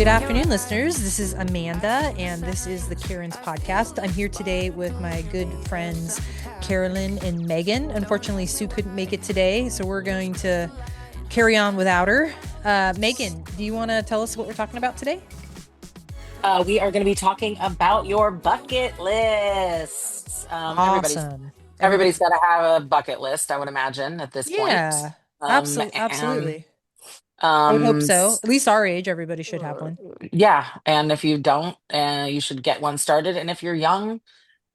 Good afternoon, listeners. This is Amanda, and this is the Karen's podcast. I'm here today with my good friends, Carolyn and Megan. Unfortunately, Sue couldn't make it today, so we're going to carry on without her. Megan, do you want to tell us what we're talking about today? We are going to be talking about your bucket lists. Awesome. Everybody's got to have a bucket list, I would imagine, at this point. Yeah, Um, and absolutely. I would hope um, so. At least our age, everybody should have one. yeah, and if you don't, you should get one started. And if you're young,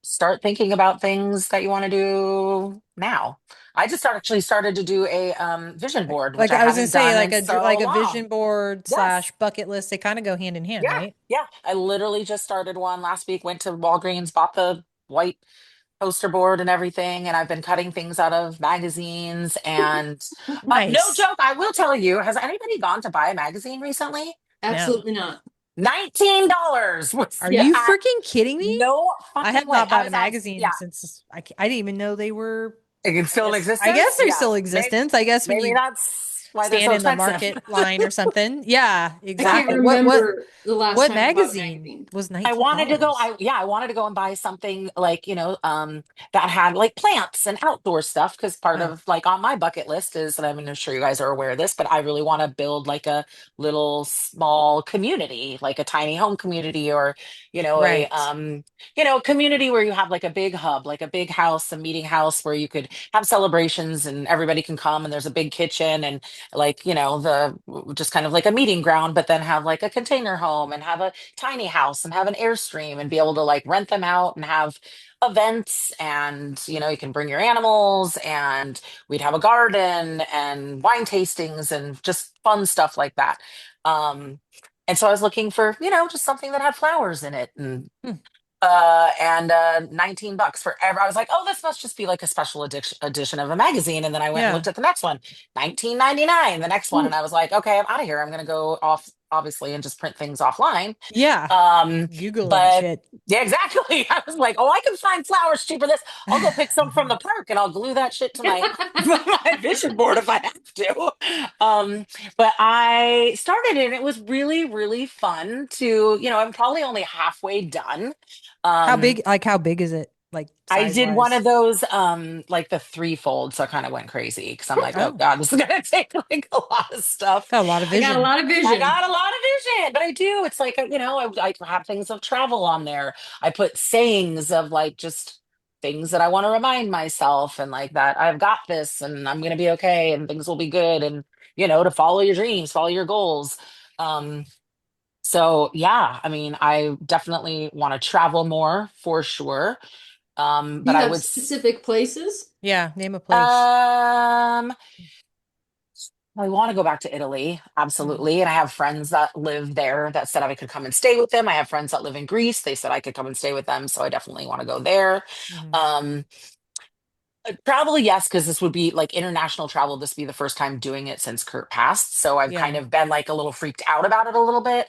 start thinking about things that you want to do now. I just actually started to do a vision board, which Like I I was gonna haven't say, done like in like so a long. vision board Yes. slash bucket list. They kind of go hand in hand, Yeah, right? yeah. I literally just started one last week, went to Walgreens, bought the white poster board and everything, and I've been cutting things out of magazines. And no Nice. joke, I will tell you, has anybody gone to buy a magazine recently? No. Absolutely not. $19 was Are you Yes. at freaking kidding me? no I fucking have way. not I bought a was at, magazine yeah, since I didn't even know they were. it's still in I guess existence. they're Yeah, still existence. I guess when maybe you that's why they're stand so in the expensive. market line or something. Yeah, I Yeah. can't exactly. remember the last What time I bought a magazine magazine. was I wanted to go. $19? I wanted to go and buy something like, that had like plants and outdoor stuff. Cause part Oh, of like on my bucket list is, and I'm sure you guys are aware of this, but I really want to build like a little small community, like a tiny home community, or, right. community where you have like a big hub, like a big house, a meeting house where you could have celebrations and everybody can come and there's a big kitchen and like, the just kind of like a meeting ground, but then have like a container home and have a tiny house and have an airstream and be able to like rent them out and have events. And you can bring your animals, and we'd have a garden and wine tastings and just fun stuff like that. um and so I was looking for just something that had flowers in it, Hmm. and 19 bucks forever. I was like, oh, this must just be like a special edition of a magazine. And then I went and Yeah. looked at the next one, 19.99, the next one. And Ooh, I was like, okay, I'm out of here. I'm going to go off, obviously, and just print things offline. Yeah. Um, Google and but shit. yeah, exactly. I was like, oh, I can find flowers cheaper. This, I'll go pick some from the park and I'll glue that shit to my, my vision board if I have to. But I started it and it was really, really fun to, I'm probably only halfway done. How Um, big? Like how big is it? Like I size did one wise? of those, like the threefold, so I kind of went crazy because I'm like, oh Oh, God, this is gonna take like a lot of stuff. got a lot of I got a vision. lot of I vision. got a lot of vision, but I do. It's like, I have things of travel on there. I put sayings of like just things that I want to remind myself, and like that I've got this and I'm gonna be okay and things will be good, and to follow your dreams, follow your goals. Um, so yeah, I mean, I definitely want to travel more for sure. Do But you I have would specific places? Yeah, name a place. um I want to go back to Italy, Mhm. absolutely. And I have friends that live there that said I could come and stay with them. I have friends that live in Greece. They said I could come and stay with them. So I definitely want to go there. Mhm. Um, Probably yes, because this would be like international travel. This would be the first time doing it since Kurt passed. So I've kind Yeah. of been like a little freaked out about it a little bit.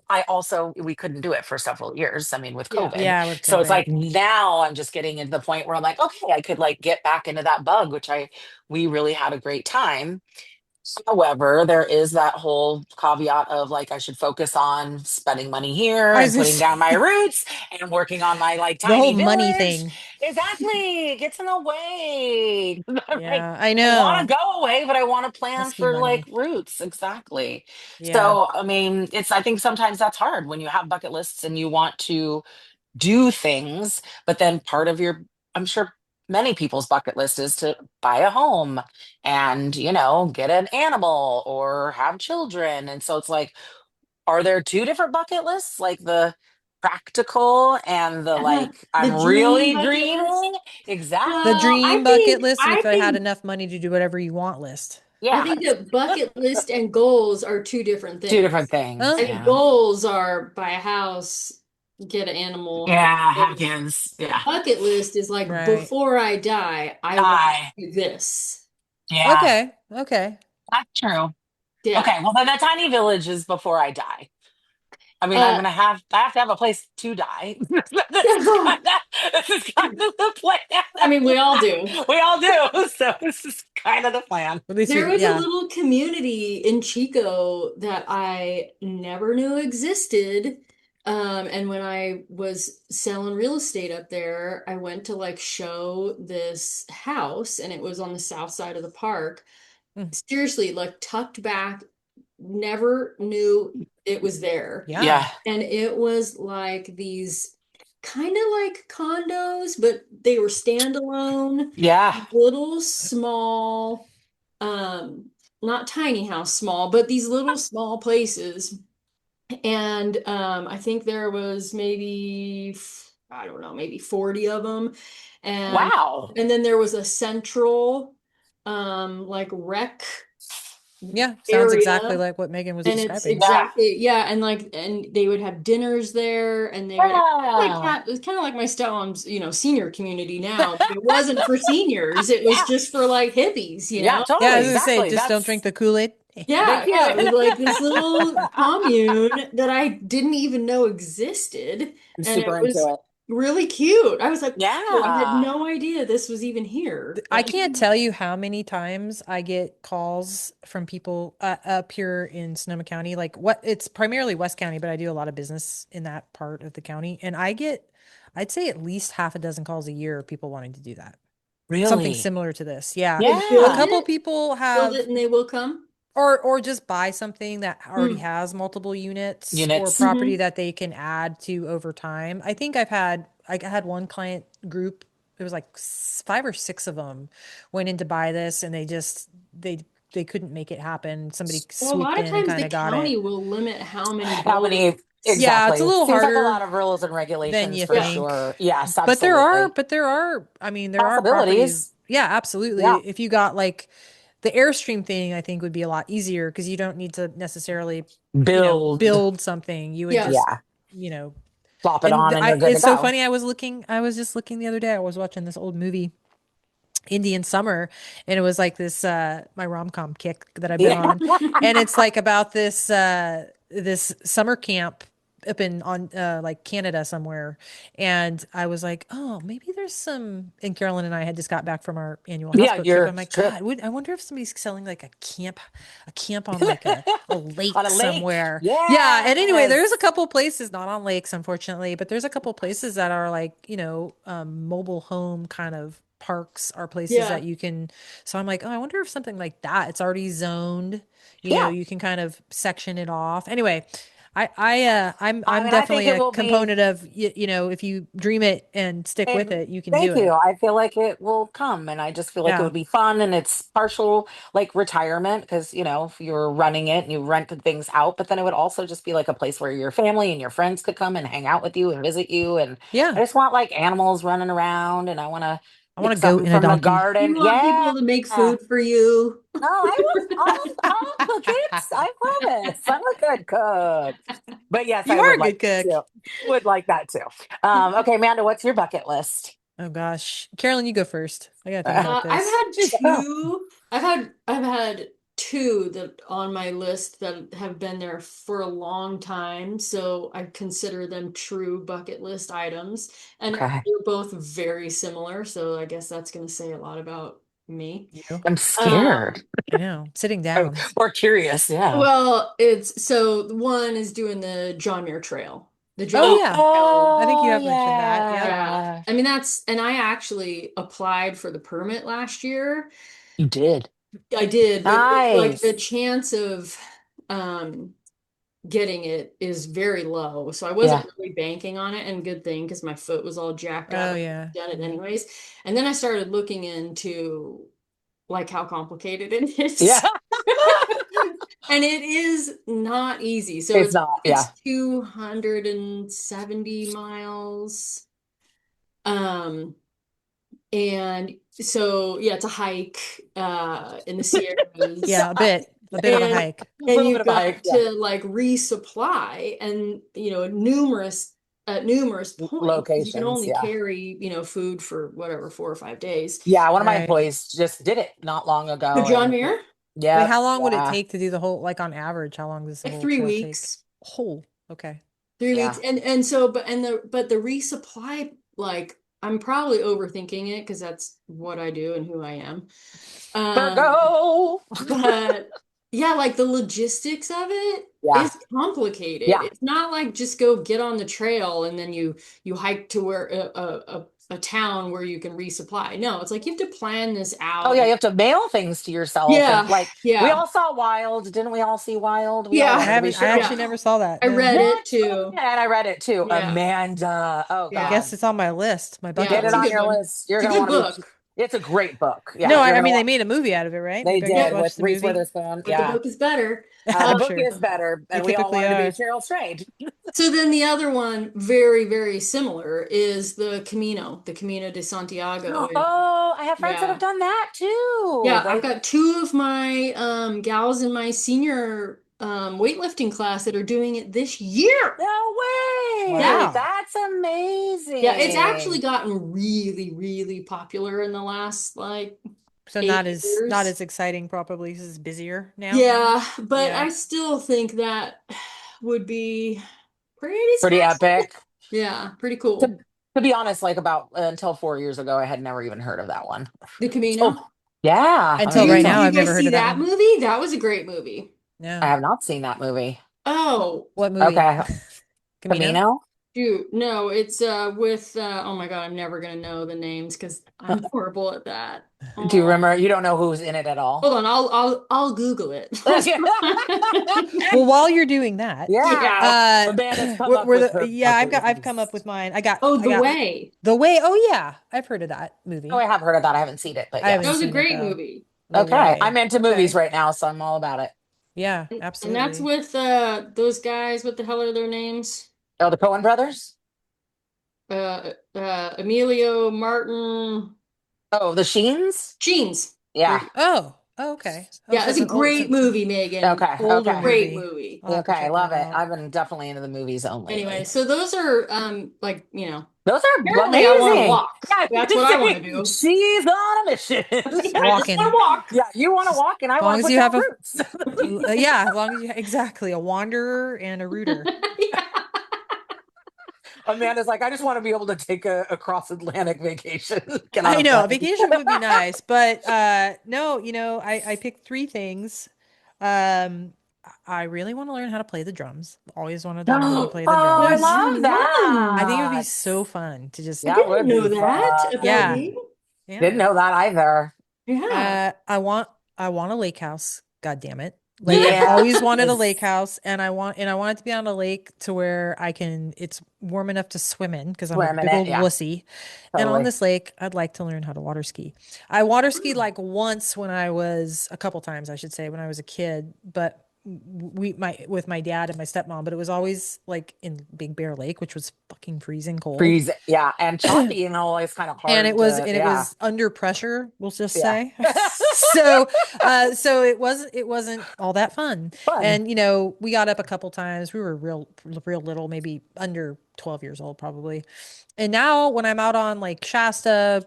I also, we couldn't do it for several years. I mean, with Yeah. COVID. Yeah, with So it's COVID. like now I'm just getting into the point where I'm like, okay, I could like get back into that bug, we really had a great time. However, there is that whole caveat of like I should focus on spending money here I and was putting just down my roots and working on my like the whole tiny money village. thing. Exactly. It gets in the way. I'm like, Yeah, I I want know. to go away, but I want to plan Pesky for like money. roots. Exactly. Yeah. So, I mean, I think sometimes that's hard when you have bucket lists and you want to do things, but then part of your, I'm sure many people's bucket list is to buy a home and, get an animal or have children. And so it's like, are there two different bucket lists? Like the practical and the like, The I'm dream really bucket list. dreaming. The Exactly. Well, dream I bucket think list and I if I had think enough money to do whatever you want list. I Yeah. think that bucket list and goals are two different Two different things. Huh? things. I think Yeah. goals are buy a house, get an animal, have Yeah. Heck kids. is. Yeah. Bucket list is like Right. before I die, I want Die. to do this. Yeah. Okay. Okay. That's true. Yeah. Okay. Well, then the tiny village is before I die. I mean, Uh, I have to have a place to die. This is kind of the I plan. mean, we all do. We all do. So this is kind of the plan. At least There you, was a yeah. little community in Chico that I never knew existed. And when I was selling real estate up there, I went to like show this house, and it was on the south side of the park. Mm. Seriously, like tucked back, never knew it was there. Yeah. Yeah. And it was like these kind of like condos, but they were standalone, Yeah. little small, um, not tiny house small, but these little small places. And I think there was maybe, I don't know, maybe 40 of them. And Wow. and then there was a central like rec Yeah. Sounds exactly area. like what Megan was And it's describing. Yeah. exactly, yeah, and like, and they would have dinners there, and they would like Yeah. have, it was kind of like my stepmom's, senior community now, but it wasn't for seniors, it was Yeah. just for like hippies, Yeah, Yeah, I totally. was gonna say, Exactly. just don't drink That's the Kool-Aid. thank Yeah, yeah, it was you. like this little commune that I didn't even know existed, I'm and it super into was it. really cute. I was like, wow, I had Yeah. no idea this was even here. I can't tell you how many times I get calls from people up here in Sonoma County. Like what it's primarily West County, but I do a lot of business in that part of the county. And I get, I'd say at least half a dozen calls a year of people wanting to do that. Something Really? similar to this. Yeah. Like A Yeah. couple people build it have, and they will come. or just buy something that already Mm. has multiple units or Units. property Hmm. that they can add to over time. I think I had one client group, it was like 5 or 6 of them went in to buy this and they couldn't make it happen. Somebody Well, a swooped lot of in and times kind the of got county it. will limit how many How buildings. many? Yeah, it's a Exactly. little Seems like a lot harder of rules and than regulations you for Yeah. think. sure. Yes, But absolutely. there are, I mean, there are properties. Possibilities. Yeah, Yeah. absolutely. If you got like the Airstream thing, I think would be a lot easier because you don't need to necessarily, Build. build something. You would Yeah. just, Yeah. you know, Plop it and on and you're good to it's so go. funny. I was just looking the other day. I was watching this old movie, Indian Summer, and it was like this my rom-com kick that I've been Yeah. on, and it's like about this summer camp up in on like Canada somewhere, and I was like, oh, maybe there's some. And Carolyn and I had just got back from our annual Yeah, houseboat trip. your I'm like, trip God, I wonder if somebody's selling like a camp on like a on lake a lake. somewhere. Yeah, and anyway, there's a Yes. couple places, not on lakes, unfortunately, but there's a couple places that are like, mobile home kind of parks are places Yeah. that you can. So I'm like, oh, I wonder if something like that, it's already zoned, Yeah. you can kind of section it off. Anyway, I I'm mean, I think definitely it a will be. component of, if you dream it and stick with And it, you can do thank you. it. I feel like it will come, and I just feel like it Yeah. would be fun, and it's partial like retirement because if you're running it and you rent things out, but then it would also just be like a place where your family and your friends could come and hang out with you and visit you. And Yeah. I just want like animals running around, and I want to I want pick a goat something and a from the donkey. garden. You want Yeah. people to make food for you. No, I'll cook it. I promise. I'm a good cook. But yes, You I are would a like good cook. to. Would like that too. Okay, Amanda, what's your bucket list? Oh gosh. Carolyn, you go first. I gotta think about I've this. had two. I've had two that on my list that have been there for a long time, so I consider them true bucket list items, and Okay. they're both very similar. So I guess that's going to say a lot about me. You? I'm scared. Um, I know. Sitting Oh, down. or curious, yeah. well, it's so one is doing the John Muir Trail, the Oh John yeah. Muir. I think you Oh have mentioned that. Yep. Yeah. yeah. I mean, and I actually applied for the permit last year. You did. I did, but like the Nice. chance of um getting it is very low. So I wasn't Yeah. really banking on it, and good thing because my foot was all jacked up. Oh I yeah. done it Yeah. anyways. And then I started looking into like how complicated it Yeah. is. And it is not easy. So It's it's not. it's Yeah. 270 miles. Um And so, yeah, it's a hike in the Sierras, Yeah, a bit. A bit of a and hike. A and little bit you've of a hike. got Yeah. to like resupply, and numerous at numerous points because you can Locations. only Yeah. carry food for whatever 4 or 5 days. Yeah. One of my Right. employees just did it not long So ago. John And Muir, Wait, yep. how long would it Yeah. take to do the whole, like on average, how long does the like whole three trail take? weeks. Oh, okay. 3 weeks. Yeah. And so but the resupply, like I'm probably overthinking it because that's what I do and who I am. Um, Virgo. but yeah, like the logistics of it Yeah. is complicated. Yeah. It's not like just go get on the trail and then you hike to where a town where you can resupply. No, it's like you have to plan this Oh out. yeah, you have to mail things to yourself, and Yeah, like we yeah, all saw Wild, didn't we all see Wild? We all I yeah, wanted to be haven't. I sure. actually yeah. never saw that. I No. read it What? Oh too. man, I read it too. Yeah, Amanda. Oh I yeah, guess God. it's on my list, my yeah. bucket Get it It's a on good list. your one. list. You're It's a gonna good want to be. book. It's a great book. No, Yeah, you're I gonna mean they want. made a movie out of it, right? They Maybe I should did Yep, watch with the Reese movie. Witherspoon. but the Yeah, book is better. the I'm Um, book sure is better, they and we all typically wanted to be are. Cheryl Strayed. so then the other one, very, very similar, is the Camino de Santiago. And Oh, I have friends that have yeah, done that too. yeah, I've They got two of my gals in my senior weightlifting class that are doing it this year. no way. Yeah. Wow. That's Yeah, it's actually amazing. gotten really, really popular in the last like So eight not years. as exciting probably because it's busier now. Yeah, but Yeah. I still think that would be pretty Pretty special. epic. Yeah, pretty To cool. to be honest, like about until 4 years ago, I had never even heard of that one. The Oh, Camino. yeah. I Until mean, Do right did now, you I've guys never heard see of that that one. movie? That was a great movie. I No. have not seen that movie. Oh, What movie? Okay, Camino? Camino. shoot. No, it's with oh my God, I'm never gonna know the names because I'm horrible at that. Do you remember? Oh, You don't know who's in it at all? hold on, I'll Google it. Well, while you're doing that, Yeah, uh, Amanda's come up were with the her yeah, bucket I've come up list. with mine. Oh, I The got Way. The Way. Oh yeah, I've heard of that Oh, I movie. have heard of that. I haven't seen it, but I That haven't was yes. a seen it great though. movie. The Okay, Way. I'm into movies Okay. right now, so I'm all about it. Yeah, And that's absolutely. with those guys. What the hell are their names? Oh, the Coen brothers? Emilio Martin Oh, the Sheens? Jeans. There Yeah. you go. Oh, okay. Oh, Yeah, so it's a it's great an movie, Megan. Okay, older okay. Great movie. movie. I'll have to Okay, I check love that it. out. I've been definitely into the movies own Anyway, lately. so those are like, Those are apparently I want to amazing. walk. Yeah, I was That's gonna what I want to say do. she's on a mission. Yeah, I just want Walking. to walk. Yeah, you want to Just walk and I as want long to as put you down have roots. yeah, as long as you exactly a wanderer and a rooter. Yeah. Amanda's like, I just want to be able to take a cross Atlantic vacation, get on I a know a plane. vacation would be nice, but no, I picked three things. Um, I really want to learn how to play the drums. Always wanted to learn how to Oh, play the I Number drums. love one. I think it would be that. so fun to just I That didn't would be know that about yeah, fun. you. Didn't yeah. know that either. Yeah. I want a lake house. God damn it. Like I've always wanted a lake Yes. house and I want it to be on a lake to where it's warm enough to swim in because I'm a Swim in big it. old Yeah, wussy. And on totally. this lake, I'd like to learn how to water ski. I water skied like once when I was a couple times, I should say, when I was a kid, but we my with my dad and my stepmom, but it was always like in Big Bear Lake, which was fucking freezing cold. Freeze. Yeah, and choppy, it's kind of And hard to, it yeah. was under pressure, we'll just Yeah. say. So so it wasn't all that fun. Fun. And we got up a couple times. We were real little, maybe under 12 years old probably. And now when I'm out on like Shasta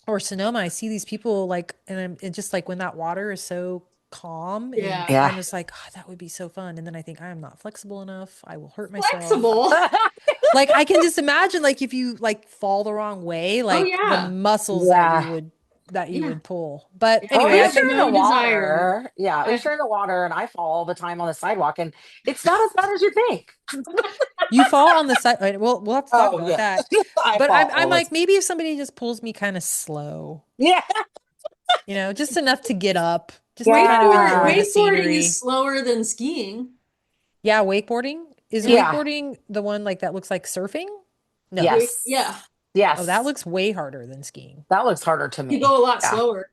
or Sonoma, I see these people like, and it's just like when that water is so calm and Yeah. Yeah. I'm just like, oh, that would be so fun. And then I think I am not flexible enough. I will hurt myself. Flexible. Like I can just imagine like if you like fall the wrong way, Oh like the yeah. muscles Yeah. that you Yeah. would pull. But Yeah. Well, I anyway, we I have sure picked in the no desire. water. Yeah, we I, sure in the water, and I fall all the time on the sidewalk, and it's not as bad as you think. you fall on the side. We'll have to talk Oh about yeah, that. I But fall I'm all the like time. maybe if somebody just pulls me kind of slow, Yeah, just enough to get up, just to kind of enjoy yeah, the wakeboarding is scenery. slower than skiing. Yeah, wakeboarding. Is Yeah. yeah. wakeboarding the one like that looks like surfing? No. Wait, Yes, yeah. Oh, that yes. looks way harder than skiing. That looks harder to You me. go a lot Yeah. slower.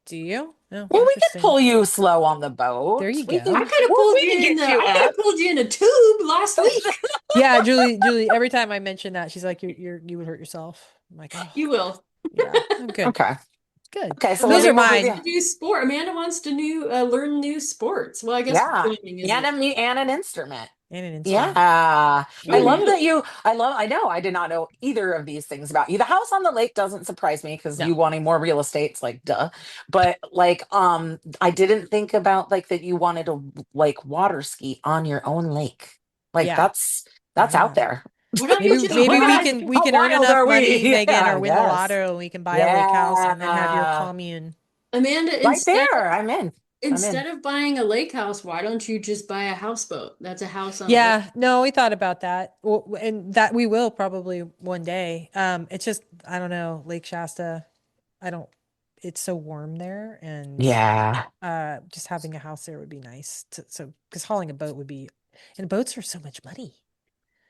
Do you? Oh, Well, we could interesting. pull you slow on the There boat. you go. We could get you I could up. have pulled you in a tube last week. Yeah, Julie, every time I mention that, she's like, you would hurt yourself. I'm like, oh, You will. yeah, I'm good. Okay. Good. Okay. So Those maybe are we'll do mine. the To do sport. Amanda wants to learn new sports. Well, I guess yeah, swimming isn't. and an instrument. And an Yeah. instrument. I Oh, Ooh, love that really? I know I did not know either of these things about you. The house on the lake doesn't surprise me because no. you wanting more real estate's like duh. But like I didn't think about like that you wanted to like water ski on your own lake. Like Yeah. That's out Yeah. there. Why don't you Maybe just maybe we buy? can we How can earn wild enough are money, we? Megan, Yeah, or I win the guess. lotto and we can buy a lake house and then have your Yeah. commune. Amanda, Right there. I'm in. I'm in. instead of buying a lake house, why don't you just buy a houseboat? That's a house on a lake. Yeah, no, we thought about that. Well, and that we will probably one day. It's just I don't know, Lake Shasta. I don't it's so warm there and Yeah. just having a house there would be nice so because hauling a boat would be and boats are so much money.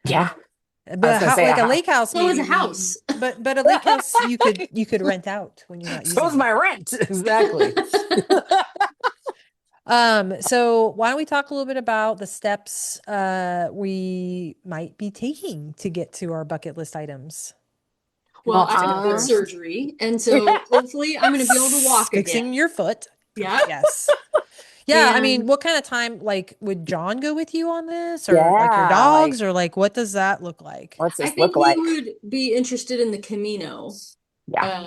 I don't Yeah. know. I was But gonna how say, like a lake house So is a maybe house. but a lake house you could rent out when you're not so's using it. my rent. Exactly. So why don't we talk a little bit about the steps we might be taking to get to our bucket list items? Well, Well, I had foot surgery, and so hopefully I'm going to be able to walk again. Fixing your foot. Yeah. Yes. Yeah, I mean, And what kind of time, like, would John go with you on this, or like your yeah, like, dogs, or like what does that look like? what's I this think look he like? would be interested in the Camino. Yeah.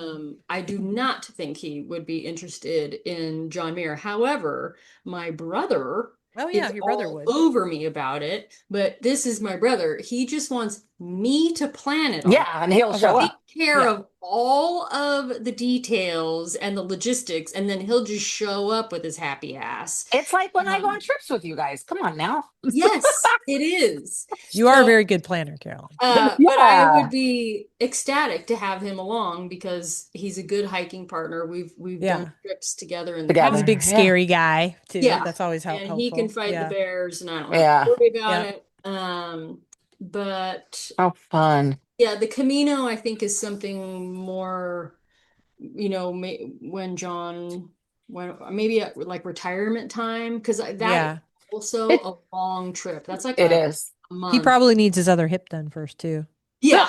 I do not think he would be interested in John Muir. However, my brother Oh yeah, is your brother all would. over me about it. But this is my brother. He just wants me to plan it Yeah, all, and he'll Oh show well, take up. care yeah. of all of the details and the logistics, and then he'll just show up with his happy ass. It's like when I go on Um, trips with you guys. Come on now. yes, it is. You are a So very good planner, Carolyn. but I Yeah. would be ecstatic to have him along because he's a good hiking partner. We've done Yeah. trips together in the He's a past. Together. big Yeah. scary guy too. Yeah, That's always and he can helpful. fight the Yeah. bears, and I don't have to Yeah. worry about Yeah. it. But How fun. yeah, the Camino I think is something more, when John, when maybe at like retirement time, because that is Yeah. also It a long trip. That's like it a is. He month. probably needs his other hip done first too. Yeah,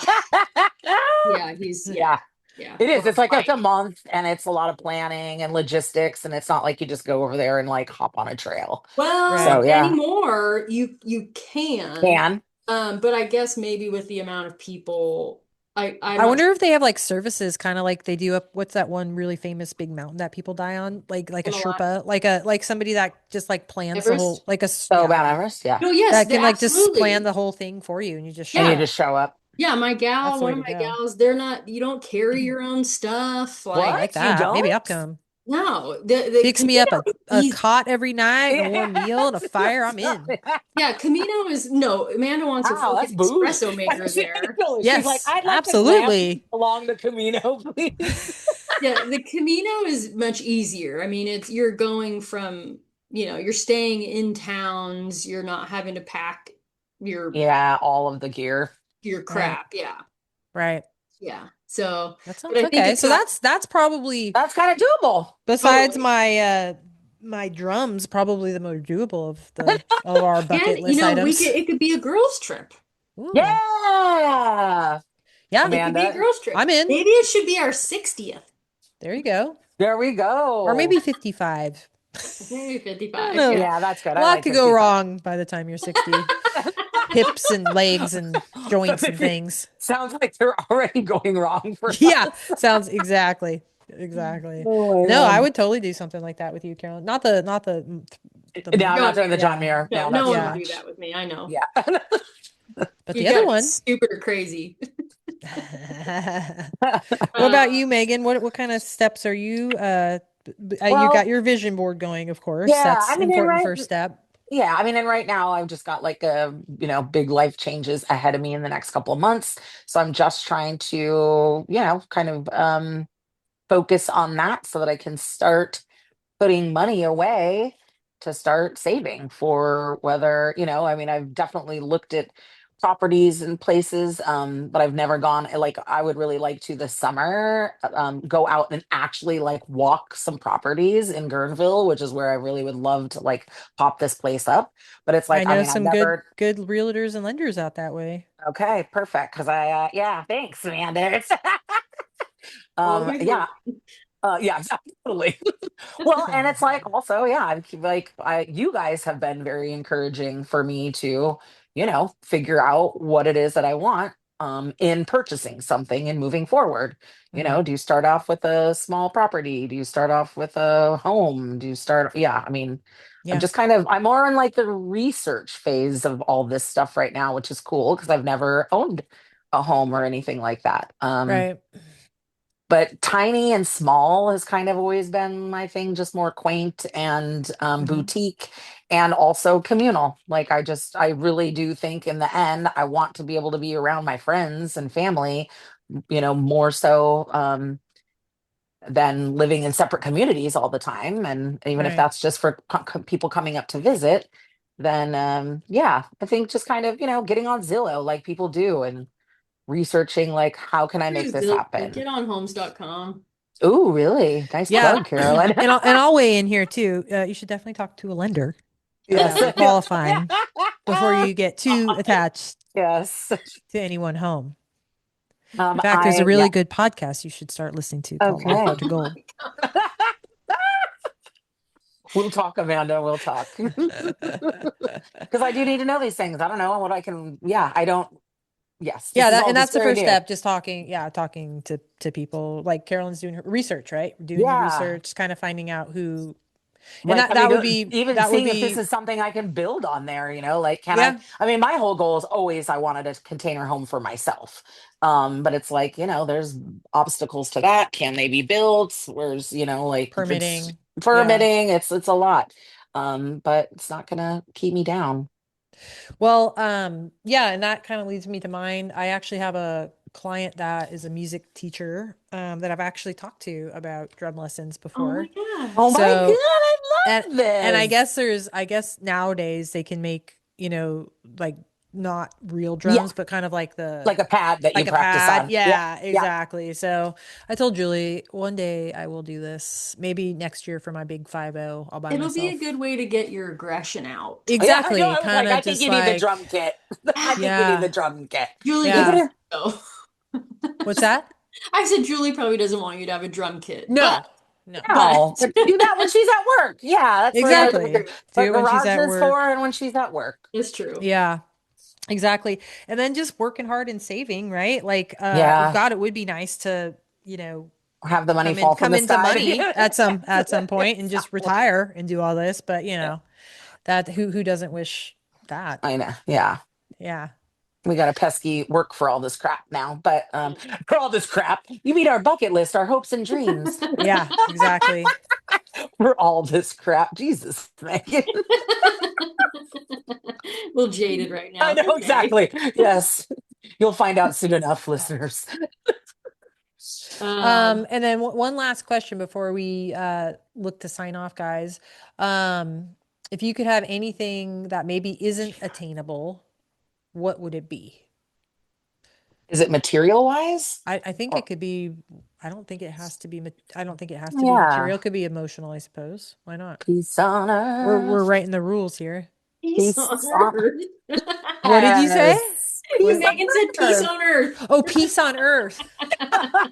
yeah, he's yeah, Yeah. yeah, It is. or It's like it's fight. a month and it's a lot of planning and logistics, and it's not like you just go over there and like hop on a trail. Well, So Right. yeah. anymore you can, Can. but I guess maybe with the amount of people, I'm I not wonder sure if they have like services kind of like they do up what's that one really famous big mountain that people die on? Like a in a lot. Sherpa, like somebody that just like plans the whole Everest. So yeah, Mount Everest, yeah. No, yes, that can like just plan absolutely. the whole thing for you and you just And show you Yeah, up. just show up. yeah. My That's gal, the one way of to my go. gals, they're not. You don't carry your own stuff. I Like like What? You that. Maybe I'll don't? come. no, the Fix me up Camino is a easy. cot every night and a warm meal and a Yes, fire. I'm in. Yeah, Camino is no. Amanda wants a wow, that's fucking bouge. espresso maker there. She's like, Yes, I'd like to glamp absolutely. along the Camino, please. Yeah, the Camino is much easier. I mean, it's you're going from, you're staying in towns, you're not having to pack your Yeah, all of the gear. your Right. crap. Yeah. Right. Yeah. So, That but sounds I think okay. it's So got that's probably That's kind of doable. besides totally. my drums, probably the most doable of our And bucket list items. it could be a girls' trip. Ooh. Yeah. Yeah, It could be a Amanda, girls' trip. I'm in. Maybe it should be our 60th. There you go. there we Or go. maybe 55. Maybe I don't 55. know. Yeah. Yeah, that's good. A I lot like could go 55. wrong by the time you're 60. Hips and legs and joints and things. Sounds like they're already going wrong for Yeah, us. sounds exactly. Oh my No, I God. would totally do something like that with you, Carolyn. The No, not John doing the Muir. John Muir. No, No, no that's too one would yeah. do much. that with me. I know. Yeah. But You the other gotta be one. stupid or crazy. What about Uh, you, Megan? What kind of steps are you you got Well, your vision board going, of course. yeah, That's I mean, and important right, first step. yeah, I mean, and right now I've just got like big life changes ahead of me in the next couple of months. So I'm just trying to, kind of focus on that so that I can start putting money away to start saving for whether, I mean, I've definitely looked at properties and places, but I've never gone, like, I would really like to this summer, go out and actually like walk some properties in Guerneville, which is where I really would love to like pop this place up. But it's I like, I know mean, I've some good never, good realtors and lenders out that way. okay, perfect. Cause yeah, thanks, Amanda. always Yeah, will. yeah, totally. Well, and it's like also, yeah, you guys have been very encouraging for me to, figure out what it is that I want in purchasing something and moving forward. Hmm. Do you start off with a small property? Do you start off with a home? Do you start? Yeah, I mean, Yeah. I'm more in like the research phase of all this stuff right now, which is cool because I've never owned a home or anything like that. Right. But tiny and small has kind of always been my thing, just more quaint and Hmm. boutique and also communal. Like I really do think in the end, I want to be able to be around my friends and family, more so than living in separate communities all the time. And even if Right. that's just for people coming up to visit, then yeah, I think just kind of, getting on Zillow like people do and researching like how can I make Here's this Zillow. happen. Get on homes.com. Oh, really? Nice Yeah. plug, Carolyn. And I'll weigh in here too. You should definitely talk to a lender Yes. about qualifying before you get too attached Yes. to any one home. In fact, there's a Yeah. really good podcast you should start listening to called Life Okay. After Gold. We'll talk, Amanda. We'll talk. Because I do need to know these things. I don't know what I can. Yeah, I don't. Yes, Yeah, this is all and just that's the very first new. step. Just talking, yeah, talking to people. Like Carolyn's doing her research, right? Doing the Yeah. research, kind of finding out who, and Like, I mean, even that would seeing if this be, is something I can build on there, like, can yeah, I mean, my whole goal is always I wanted a container home for myself. But it's like, there's obstacles to that. Can they be built? Where's, like it's permitting. Yeah. permitting, it's a lot. But it's not gonna keep me down. Well, yeah, and that kind of leads me to mine. I actually have a client that is a music teacher, that I've actually talked to about drum lessons Oh my before. Oh gosh. my God, So, I and love I this. guess I guess nowadays they can make, like not real Yeah, drums, but kind of like like a pad that you like a practice pad. on. Yeah, Yeah, yeah. exactly. So I told Julie one day I will do this. Maybe next year for my big 50, I'll buy It'll be a myself. good way to get your aggression out. Yeah, I know. Exactly. I was Kind like, of I think just you need the like, drum kit. I think you need the yeah, drum kit. Julie You doesn't yeah. gotta know. What's that? I said Julie probably doesn't want you to have a drum kit, No, no. but no, but do that when she's at work. Yeah, that's Exactly. Do what it when she's garage at is for, work. and when she's at work. it's true. Yeah, exactly. And then just working hard and saving, right? Like, Yeah, God, it would be nice to, you know, have the money fall from come the into sky. money at some point and just Exactly. retire and do all this. But Yeah, that who doesn't wish that? I know. Yeah. Yeah. We got a pesky work for all this crap now, but for all this crap, you mean our bucket list, our hopes and dreams Yeah, exactly. for all this crap. Jesus, Megan. A little jaded right I now. It's know okay. exactly. Yes, you'll find out soon enough, listeners. And then one last question before we look to sign off, guys. Um, if you could have anything that maybe isn't attainable, what would it be? Is it material wise? I think it Or could be, I don't think it has to be, I don't think it has to be yeah, material. It could be emotional, I suppose. Why not? peace on We're earth, writing the rules here. Peace peace on on earth. What did you say? yes, peace What? on Megan said peace earth. on earth. Oh, peace on earth. I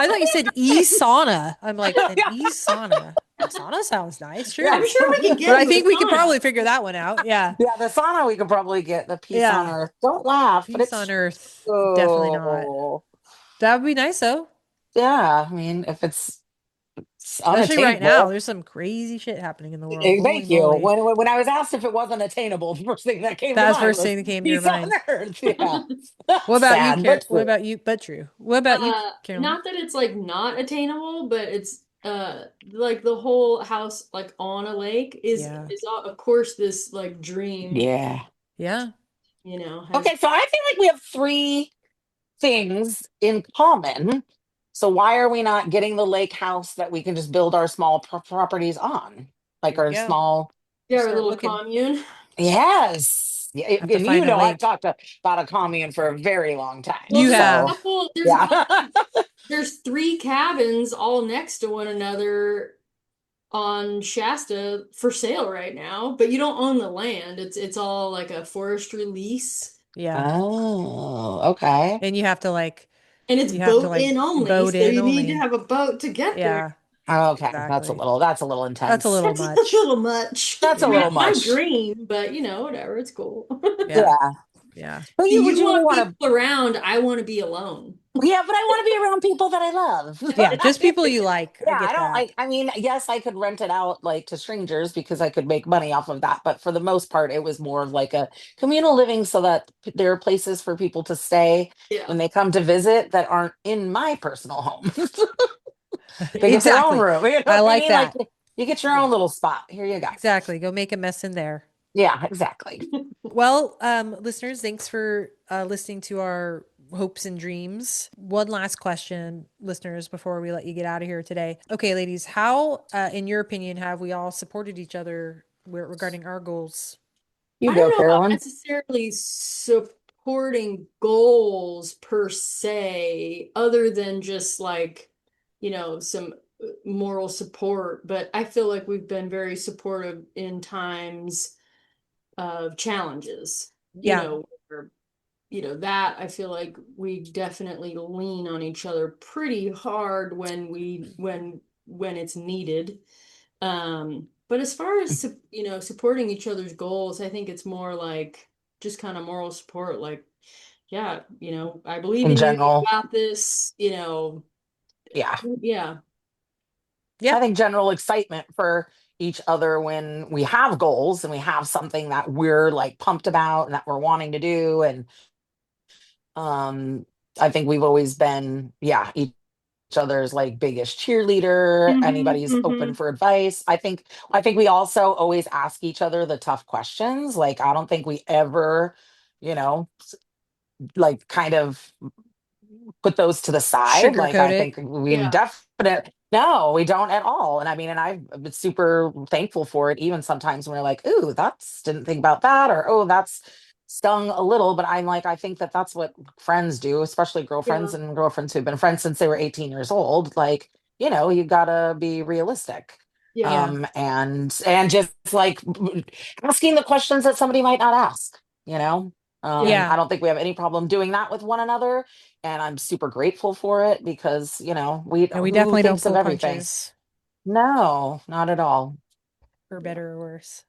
thought you said e-sauna. I'm like, an e-sauna. A sauna sounds nice, I'm true. Yes. sure we could But get I into a think we could sauna. probably figure that one out. Yeah. Yeah, the sauna we can probably get the peace on Yeah. earth. Don't laugh, but Peace on it's earth. Definitely not. oh That would be nice though. yeah. I mean, if it's Especially right now. unattainable. There's some crazy shit happening in the world. Holy Thank you. moly. When I was asked if it wasn't attainable, the first thing that came to That's the mind first was thing that came to your peace on mind. earth. Yeah, What about you, sad but What true. about you? But true. What about you, Carolyn? Not that it's like not attainable, but it's like the whole house like on a lake Yeah. is of course this like dream, Yeah. Yeah. has Okay, so I feel like we have three things in common. So why are we not getting the lake house that we can just build our small properties on, like There you our go. small? yeah, our Start little looking. commune. Yes. Yeah, Have to and find a I've lake. talked about a commune for a very long time. Well, You have. So yeah. there's three cabins all next to one another on Shasta for sale right now, but you don't own the land. It's all like a forestry lease. Yeah. Oh, okay. And And it's you have to boat like in only, boat so in you need to only. have a boat to get there. Yeah, Okay. exactly. That's a little That's a intense. little That's a much. little much. That's I a Yeah. mean, little it's my much. dream, but whatever, it's cool. Yeah. Yeah. Yeah. But would You you really want want to? people around, I want to be alone. Yeah, but I want to be around people that I love. Yeah, just people you like. I Yeah, I get don't that. like, I mean, yes, I could rent it out like to strangers because I could make money off of that. But for the most part, it was more of like a communal living so that there are places for people to stay Yeah. when they come to visit that aren't in my personal home. They get their own Exactly. room. You know I what I like mean? Like that. you get your Yeah. own little spot. Here you go. Exactly. Go make a mess in there. Yeah, exactly. Well, listeners, thanks for listening to our hopes and dreams. One last question, listeners, before we let you get out of here today. Okay, ladies, how, in your opinion, have we all supported each other regarding our goals? You I don't go, know about Carolyn. necessarily supporting goals per se, other than just like, some moral support, but I feel like we've been very supportive in times of challenges, Yeah, where, that I feel like we definitely lean on each other pretty hard when it's needed. But as far as supporting each other's goals, I think it's more like just kind of moral support, like, yeah, I believe In in you, you general. got this, Yeah. yeah, yeah, I think general excitement for each other when we have goals and we have something that we're like pumped about and that we're wanting to do. And I think we've always been, yeah, each other's like biggest cheerleader. Anybody's open for advice. I think we also always ask each other the tough questions. Like I don't think we ever, you know, like kind of put those to the side. Like sugarcoat I it. think we yeah, definitely no, we don't at all. And I mean, and I've been super thankful for it. Even sometimes when we're like, "Ooh, that's didn't think about that," or "Oh, that's stung a little." But I'm like, I think that that's what friends do, especially yeah, girlfriends and girlfriends who've been friends since they were 18 years old. Like, you gotta be realistic. yeah, Yeah, And just like asking the questions that somebody might not ask, you know. yeah, yeah. I don't think we have any problem doing that with one another, and I'm super grateful for it because we No, we who definitely don't thinks of pull everything. punches, No, not at all. for yeah, better or worse.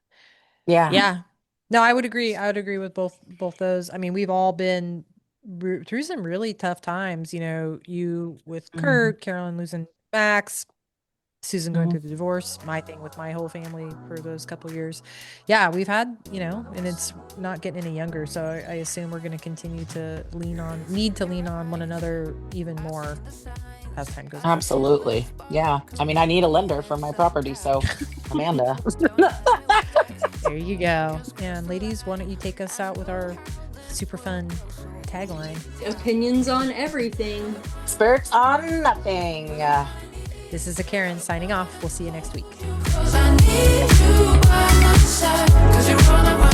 Yeah. Yeah. No, I would agree. I would agree with both those. I mean, we've all been through some really tough times. You with Mhm. Kurt, Carolyn losing Max, Susan going Mhm. through the divorce, my thing with my whole family for those couple years. Yeah, we've had, and it's not getting any younger. So I assume we're going to continue to need to lean on one another even more as time goes on. Absolutely. Yeah. I mean, I need a lender for my property, so Amanda. There you go. And ladies, why don't you take us out with our super fun tagline? opinions on everything. Spirits on nothing. This is a Karen signing off. We'll see you next week. 'Cause I need you by my side. 'Cause you're all I want.